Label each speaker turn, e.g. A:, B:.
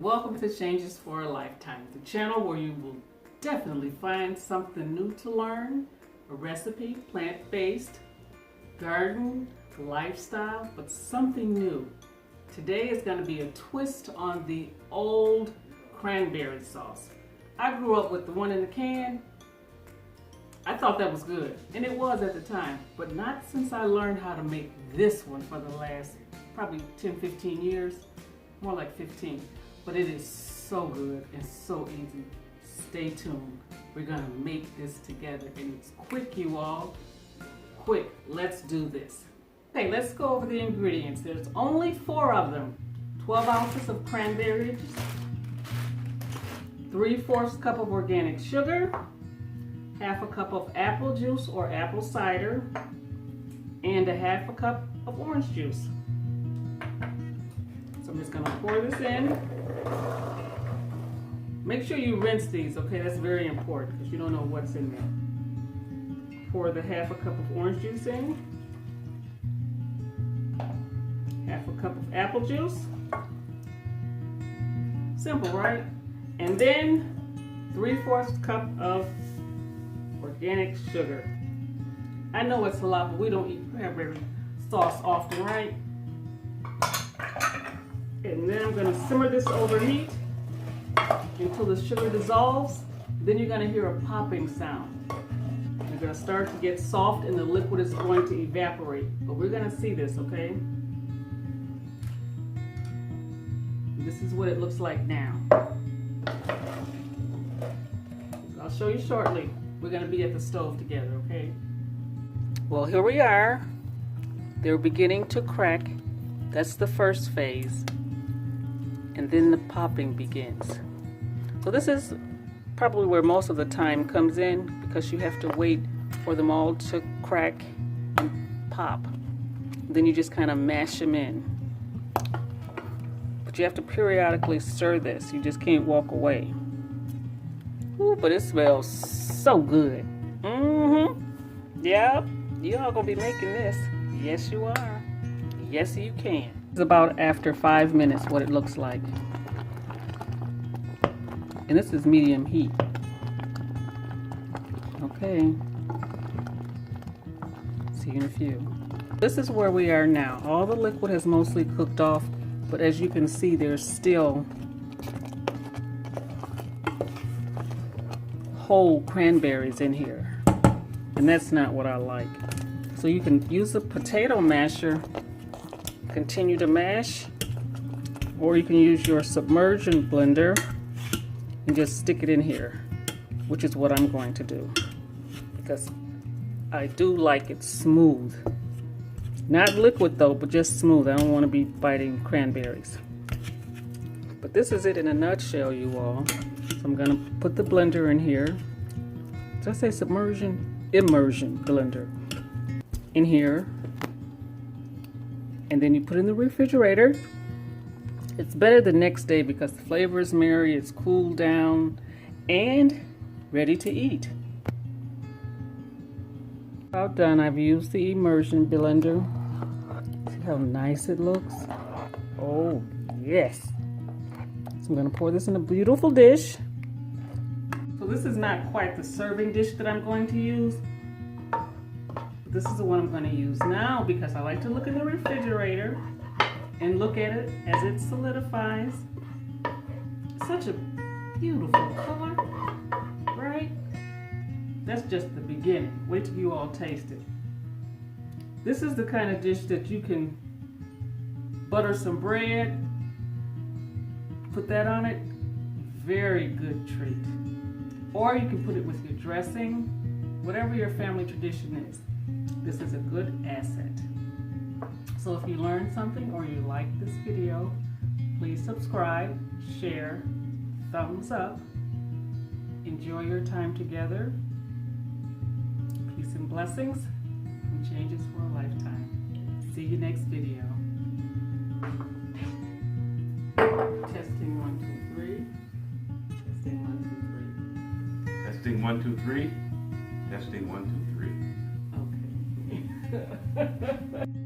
A: Welcome to Changes for a Lifetime, the channel where you will definitely find something new to learn, a recipe, plant-based, garden, lifestyle, but something new. Today is going to be a twist on the old cranberry sauce. I grew up with the one in the can. I thought that was good, and it was at the time, but not since I learned how to make this one for the last probably 10-15 years, more like 15. But it is so good and so easy. Stay tuned. We're gonna make this together, and it's quick, you all. Quick, let's do this. Okay, let's go over the ingredients. There's only 4 of them. 12 ounces of cranberries, 3/4 cup of organic sugar, 1/2 cup of apple juice or apple cider, and 1/2 cup of orange juice. So I'm just gonna pour this in. Make sure you rinse these, okay? That's very important because you don't know what's in there. Pour the 1/2 cup of orange juice in. 1/2 cup of apple juice. Simple, right? And then 3/4 cup of organic sugar. I know it's a lot, but we don't eat cranberry sauce often, right? And then I'm going to simmer this over heat until the sugar dissolves. Then you're going to hear a popping sound. You're going to start to get soft and the liquid is going to evaporate. But we're going to see this, okay? This is what it looks like now. I'll show you shortly. We're going to be at the stove together, okay? Well, here we are. They're beginning to crack. That's the first phase. And then the popping begins. So this is probably where most of the time comes in, because you have to wait for them all to crack and pop. Then you just kind of mash them in. But you have to periodically stir this. You just can't walk away. Ooh, but it smells so good. Yep, you all gonna be making this. Yes, you are. Yes, you can. It's about after 5 minutes what it looks like. And this is medium heat. Okay. See you in a few. This is where we are now. All the liquid has mostly cooked off, but as you can see, there's still whole cranberries in here. And that's not what I like. So you can use a potato masher, continue to mash, or you can use your submersion blender and just stick it in here, which is what I'm going to do, because I do like it smooth. Not liquid though, but just smooth. I don't want to be biting cranberries. But this is it in a nutshell, you all. So I'm gonna put the blender in here. Did I say submersion? Immersion blender in here. And then you put it in the refrigerator. It's better the next day because the flavor is married, it's cooled down, and ready to eat. About done. I've used the immersion blender. See how nice it looks? Oh, yes. So I'm going to pour this in a beautiful dish. So this is not quite the serving dish that I'm going to use. This is the one I'm going to use now because I like to look in the refrigerator and look at it as it solidifies. Such a beautiful color, right? That's just the beginning. Wait till you all taste it. This is the kind of dish that you can butter some bread, put that on it. Very good treat. Or you can put it with your dressing, whatever your family tradition is. This is a good asset. So if you learned something or you like this video, please subscribe, share, thumbs up. Enjoy your time together. Peace and blessings from Changes for a Lifetime. See you next video. Testing 1, 2, 3. Testing 1, 2, 3.
B: Testing 1, 2, 3. Testing 1, 2, 3.
A: Okay.